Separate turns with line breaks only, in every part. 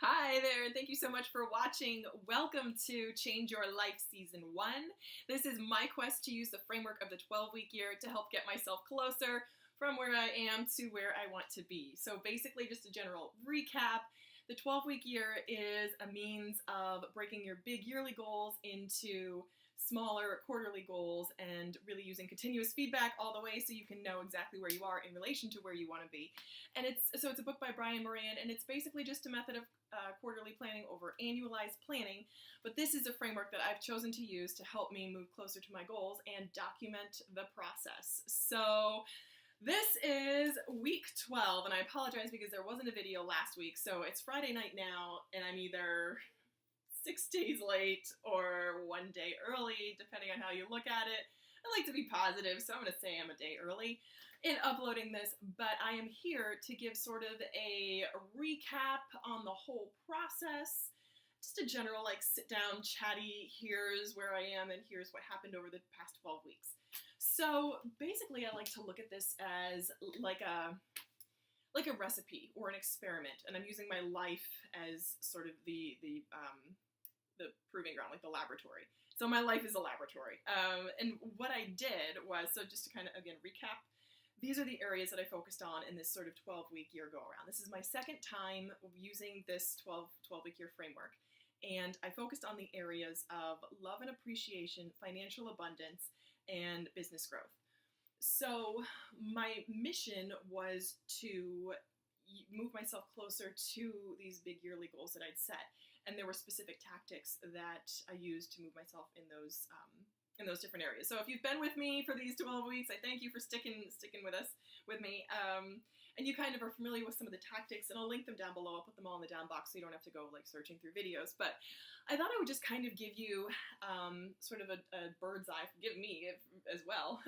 Hi there, and thank you so much for watching. Welcome to Change Your Life Season 1. This is my quest to use the framework of the 12-week year to help get myself closer from where I am to where I want to be. So basically, just a general recap. The 12-week year is a means of breaking your big yearly goals into smaller quarterly goals and really using continuous feedback all the way so you can know exactly where you are in relation to where you want to be. And it's a book by Brian Moran, and it's basically just a method of quarterly planning over annualized planning. But this is a framework that I've chosen to use to help me move closer to my goals and document the process. So this is week 12, and I apologize because there wasn't a video last week. So it's Friday night now, and I'm either 6 days late or 1 day early, depending on how you look at it. I like to be positive, so I'm going to say I'm a day early in uploading this, but I am here to give sort of a recap on the whole process. Just a general, sit down, chatty, here's where I am and here's what happened over the past 12 weeks. So basically, I like to look at this as like a recipe or an experiment, and I'm using my life as sort of the proving ground, like the laboratory. So my life is a laboratory. And what I did was, so just to kind of, again, recap, these are the areas that I focused on in this sort of 12-week year go-around. This is my second time using this 12-week year framework. And I focused on the areas of love and appreciation, financial abundance, and business growth. So my mission was to move myself closer to these big yearly goals that I'd set. And there were specific tactics that I used to move myself in those different areas. So if you've been with me for these 12 weeks, I thank you for sticking with me. And you kind of are familiar with some of the tactics, and I'll link them down below. I'll put them all in the down box so you don't have to go searching through videos. But I thought I would just kind of give you sort of a bird's eye, give me as well,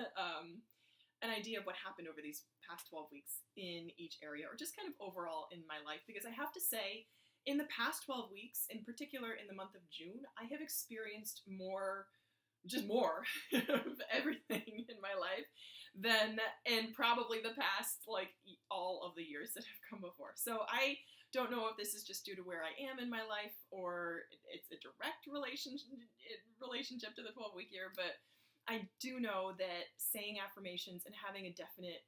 an idea of what happened over these past 12 weeks in each area, or just kind of overall in my life. Because I have to say, in the past 12 weeks, in particular in the month of June, I have experienced more of everything in my life than in probably the past, all of the years that have come before. So I don't know if this is just due to where I am in my life or it's a direct relationship to the 12-week year, but I do know that saying affirmations and having a definite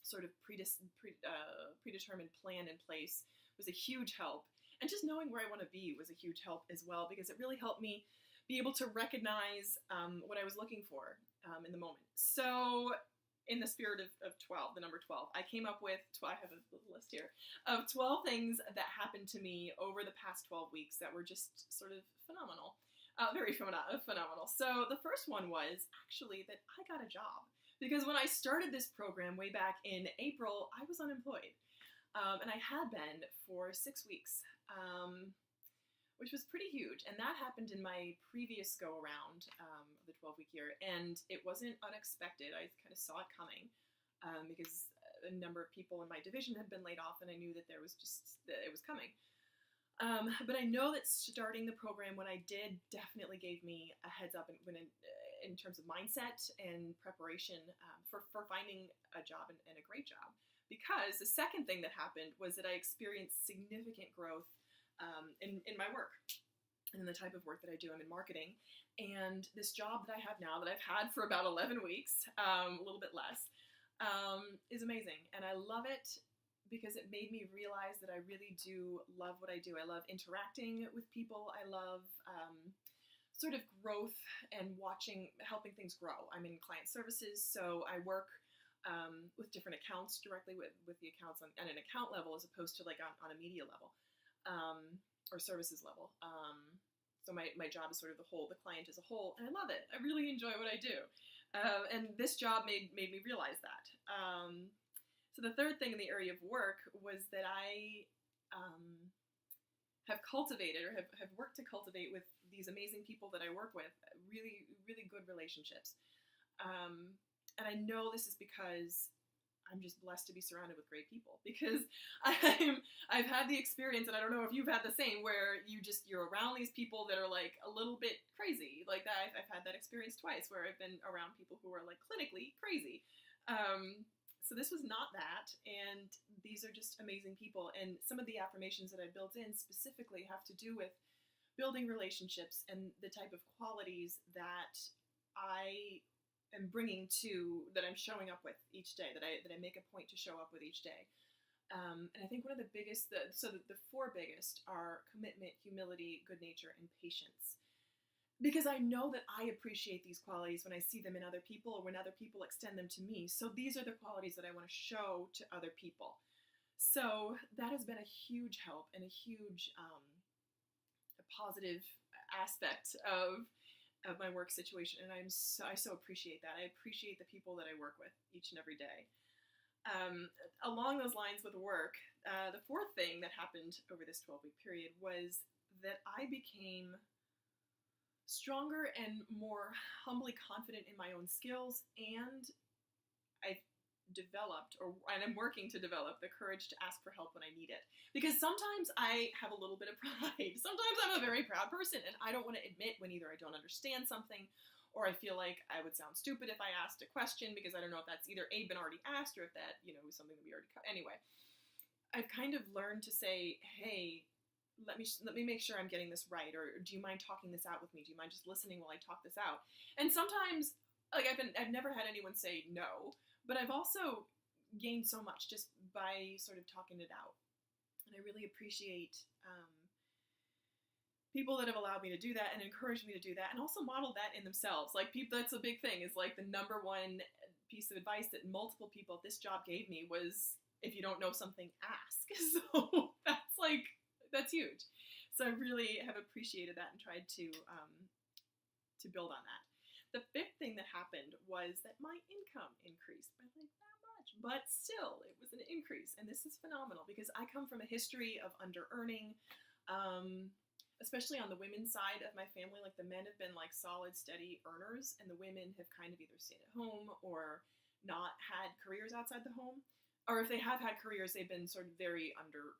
sort of predetermined plan in place was a huge help. And just knowing where I want to be was a huge help as well, because it really helped me be able to recognize what I was looking for in the moment. So in the spirit of 12, the number 12, I came up with, I have a little list here, of 12 things that happened to me over the past 12 weeks that were just sort of phenomenal. Very phenomenal. So the first one was actually that I got a job. Because when I started this program way back in April, I was unemployed. And I had been for 6 weeks, which was pretty huge. And that happened in my previous go-around of the 12-week year. And it wasn't unexpected. I kind of saw it coming because a number of people in my division had been laid off, and I knew that it was coming. But I know that starting the program when I did definitely gave me a heads up in terms of mindset and preparation for finding a job and a great job. Because the second thing that happened was that I experienced significant growth in my work and in the type of work that I do. I'm in marketing, and this job that I have now that I've had for about 11 weeks, a little bit less, is amazing. And I love it because it made me realize that I really do love what I do. I love interacting with people. I love sort of growth and helping things grow. I'm in client services, so I work with different accounts directly with the accounts on an account level as opposed to on a media level or services level. So my job is sort of the client as a whole, and I love it. I really enjoy what I do. And this job made me realize that. So the third thing in the area of work was that I have cultivated or have worked to cultivate with these amazing people that I work with, really, really good relationships. And I know this is because I'm just blessed to be surrounded with great people, because I've had the experience, and I don't know if you've had the same, where you're around these people that are a little bit crazy like that. I've had that experience twice where I've been around people who are clinically crazy. So this was not that, and these are just amazing people. And some of the affirmations that I built in specifically have to do with building relationships and the type of qualities that I am bringing to, that I'm showing up with each day, that I make a point to show up with each day. And I think one of the biggest, the four biggest are commitment, humility, good nature, and patience. Because I know that I appreciate these qualities when I see them in other people or when other people extend them to me. So these are the qualities that I want to show to other people. So that has been a huge help and a huge a positive aspect of my work situation. And I so appreciate that. I appreciate the people that I work with each and every day. Along those lines with work, the fourth thing that happened over this 12-week period was that I became stronger and more humbly confident in my own skills, and I've developed, and I'm working to develop, the courage to ask for help when I need it. Because sometimes I have a little bit of pride. Sometimes I'm a very proud person, and I don't want to admit when either I don't understand something, or I feel like I would sound stupid if I asked a question, because I don't know if that's either been already asked, or if that, was something that we already anyway. I've kind of learned to say, hey, let me make sure I'm getting this right, or do you mind talking this out with me? Do you mind just listening while I talk this out? And sometimes, like, I've never had anyone say no, but I've also gained so much just by sort of talking it out. And I really appreciate people that have allowed me to do that and encouraged me to do that, and also modeled that in themselves. Like, people, that's a big thing, is like the number one piece of advice that multiple people at this job gave me was, if you don't know something, ask. So that's huge. So I really have appreciated that and tried to build on that. The fifth thing that happened was that my income increased by like that much, but still it was an increase. And this is phenomenal because I come from a history of under-earning, especially on the women's side of my family. Like, the men have been like solid, steady earners, and the women have kind of either stayed at home or not had careers outside the home. Or if they have had careers, they've been sort of very under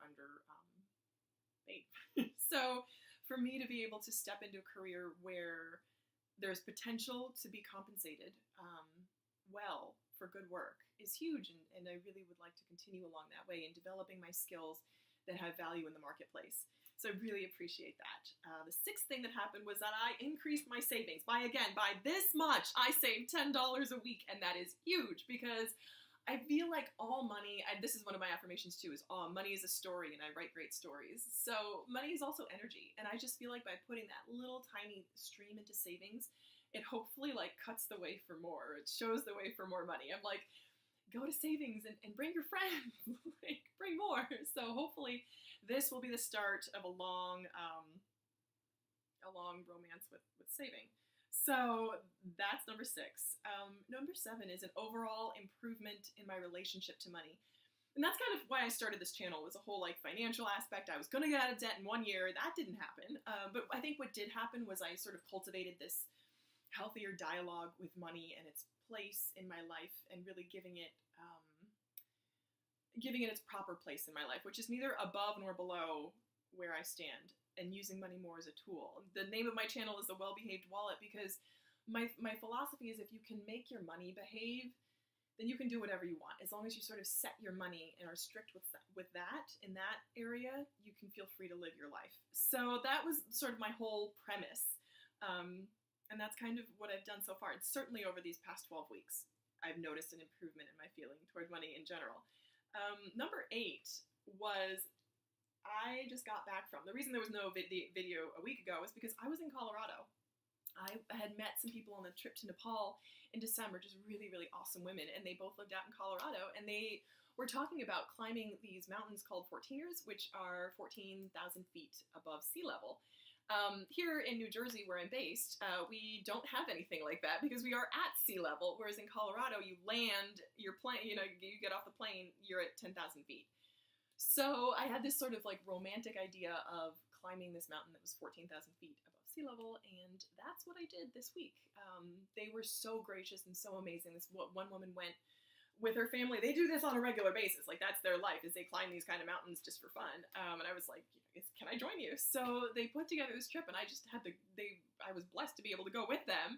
paid. So for me to be able to step into a career where there's potential to be compensated well for good work is huge, and I really would like to continue along that way in developing my skills that have value in the marketplace. So I really appreciate that. The sixth thing that happened was that I increased my savings by this much. I saved $10 a week, and that is huge because I feel like all money, this is one of my affirmations too, is money is a story, and I write great stories. So money is also energy, and I just feel like by putting that little tiny stream into savings, it hopefully like cuts the way for more. It shows the way for more money. I'm like, go to savings and bring your friends, like bring more. So hopefully this will be the start of a long romance with saving. So that's number 6. Number 7 is an overall improvement in my relationship to money. And that's kind of why I started this channel, was a whole like financial aspect. I was going to get out of debt in 1 year. That didn't happen. But I think what did happen was I sort of cultivated this healthier dialogue with money and its place in my life, and really giving it its proper place in my life, which is neither above nor below where I stand, and using money more as a tool. The name of my channel is The Well-Behaved Wallet, because my philosophy is if you can make your money behave, then you can do whatever you want. As long as you sort of set your money and are strict with that in that area, you can feel free to live your life. So that was sort of my whole premise. And that's kind of what I've done so far. And certainly over these past 12 weeks, I've noticed an improvement in my feeling toward money in general. Number 8 was, I just got back from, the reason there was no video a week ago is because I was in Colorado. I had met some people on the trip to Nepal in December, just really, really awesome women, and they both lived out in Colorado, and they were talking about climbing these mountains called 14ers, which are 14,000 feet above sea level. Here in New Jersey, where I'm based, we don't have anything like that because we are at sea level, whereas in Colorado, you land your plane, you get off the plane, you're at 10,000 feet. So I had this sort of like romantic idea of climbing this mountain that was 14,000 feet above sea level, and that's what I did this week. They were so gracious and so amazing. One woman went with her family. They do this on a regular basis. Like, that's their life, is they climb these kind of mountains just for fun. And I was like, can I join you? So they put together this trip, and I was blessed to be able to go with them.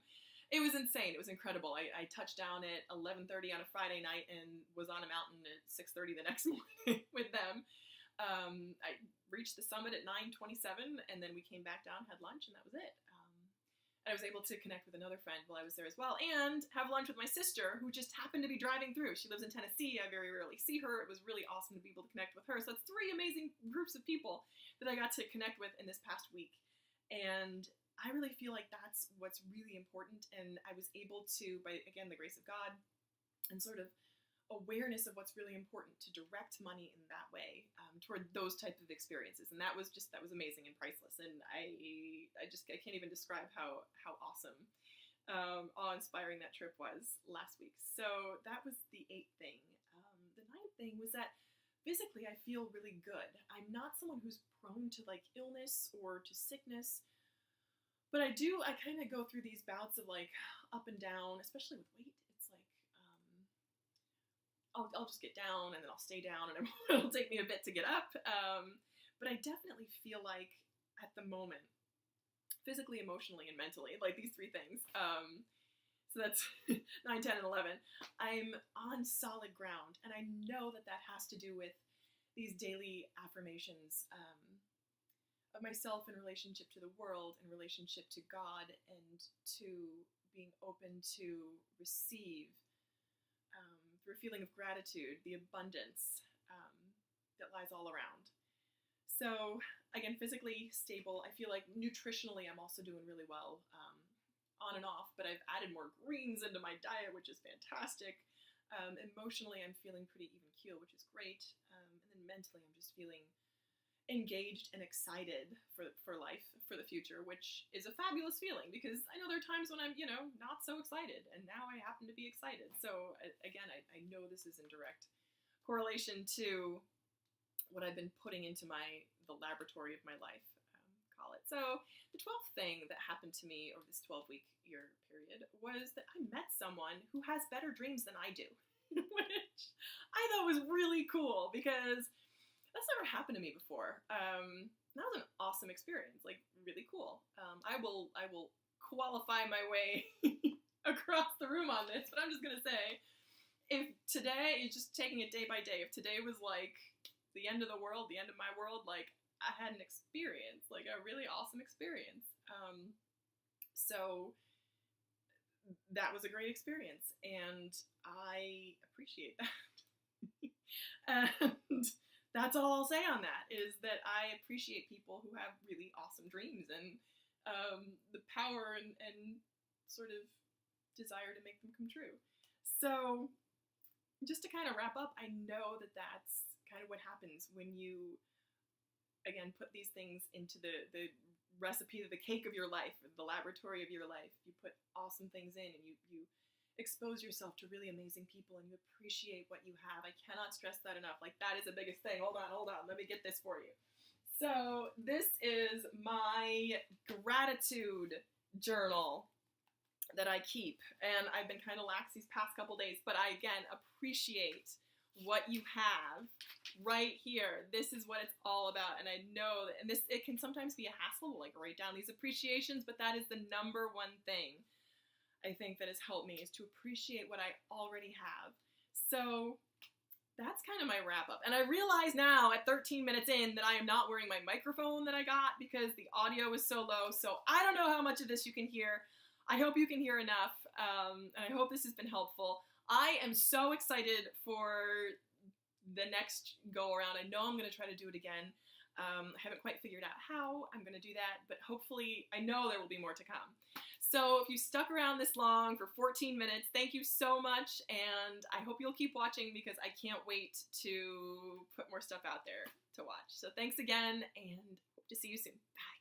It was insane. It was incredible. I touched down at 11:30 on a Friday night and was on a mountain at 6:30 the next morning with them. I reached the summit at 9:27, and then we came back down, had lunch, and that was it. I was able to connect with another friend while I was there as well, and have lunch with my sister, who just happened to be driving through. She lives in Tennessee. I very rarely see her. It was really awesome to be able to connect with her. So that's 3 amazing groups of people that I got to connect with in this past week. And I really feel like that's what's really important. And I was able to, by, again, the grace of God and sort of awareness of what's really important, to direct money in that way toward those types of experiences. And that was amazing and priceless. And I can't even describe how awesome, awe-inspiring that trip was last week. So that was the 8th thing. The 9th thing was that physically I feel really good. I'm not someone who's prone to like illness or to sickness, but I kind of go through these bouts of like up and down, especially with weight. It's like, I'll just get down and then I'll stay down, and it'll take me a bit to get up. But I definitely feel like at the moment, physically, emotionally, and mentally, like these 3 things. So that's 9, 10, and 11. I'm on solid ground, and I know that that has to do with these daily affirmations of myself in relationship to the world, in relationship to God, and to being open to receive through a feeling of gratitude, the abundance that lies all around. So again, physically stable. I feel like nutritionally I'm also doing really well, on and off, but I've added more greens into my diet, which is fantastic. Emotionally I'm feeling pretty even keel, which is great. And then mentally I'm just feeling engaged and excited for life, for the future, which is a fabulous feeling, because I know there are times when I'm, not so excited, and now I happen to be excited. So again, I know this is in direct correlation to what I've been putting into the laboratory of my life, call it. So the 12th thing that happened to me over this 12-week year period was that I met someone who has better dreams than I do, which I thought was really cool, because that's never happened to me before. That was an awesome experience, like really cool. I will qualify my way across the room on this, but I'm just gonna say, if today is just taking it day by day, if today was like the end of the world, the end of my world, like I had an experience, like a really awesome experience. So that was a great experience, and I appreciate that. And that's all I'll say on that, is that I appreciate people who have really awesome dreams and the power and sort of desire to make them come true. So just to kind of wrap up, I know that that's kind of what happens when you, again, put these things into the recipe, the cake of your life, the laboratory of your life. You put awesome things in, and you expose yourself to really amazing people, and you appreciate what you have. I cannot stress that enough. Like, that is the biggest thing. Hold on. Let me get this for you. So this is my gratitude journal that I keep, and I've been kind of lax these past couple days, but I, again, appreciate what you have right here. This is what it's all about, and I know that, and it can sometimes be a hassle to like write down these appreciations, but that is the number one thing I think that has helped me, is to appreciate what I already have. So that's kind of my wrap up. And I realize now at 13 minutes in that I am not wearing my microphone that I got because the audio is so low. So I don't know how much of this you can hear. I hope you can hear enough. And I hope this has been helpful. I am so excited for the next go around. I know I'm going to try to do it again. I haven't quite figured out how I'm going to do that, but hopefully, I know there will be more to come. So if you stuck around this long for 14 minutes, thank you so much, and I hope you'll keep watching, because I can't wait to put more stuff out there to watch. So thanks again, and hope to see you soon. Bye.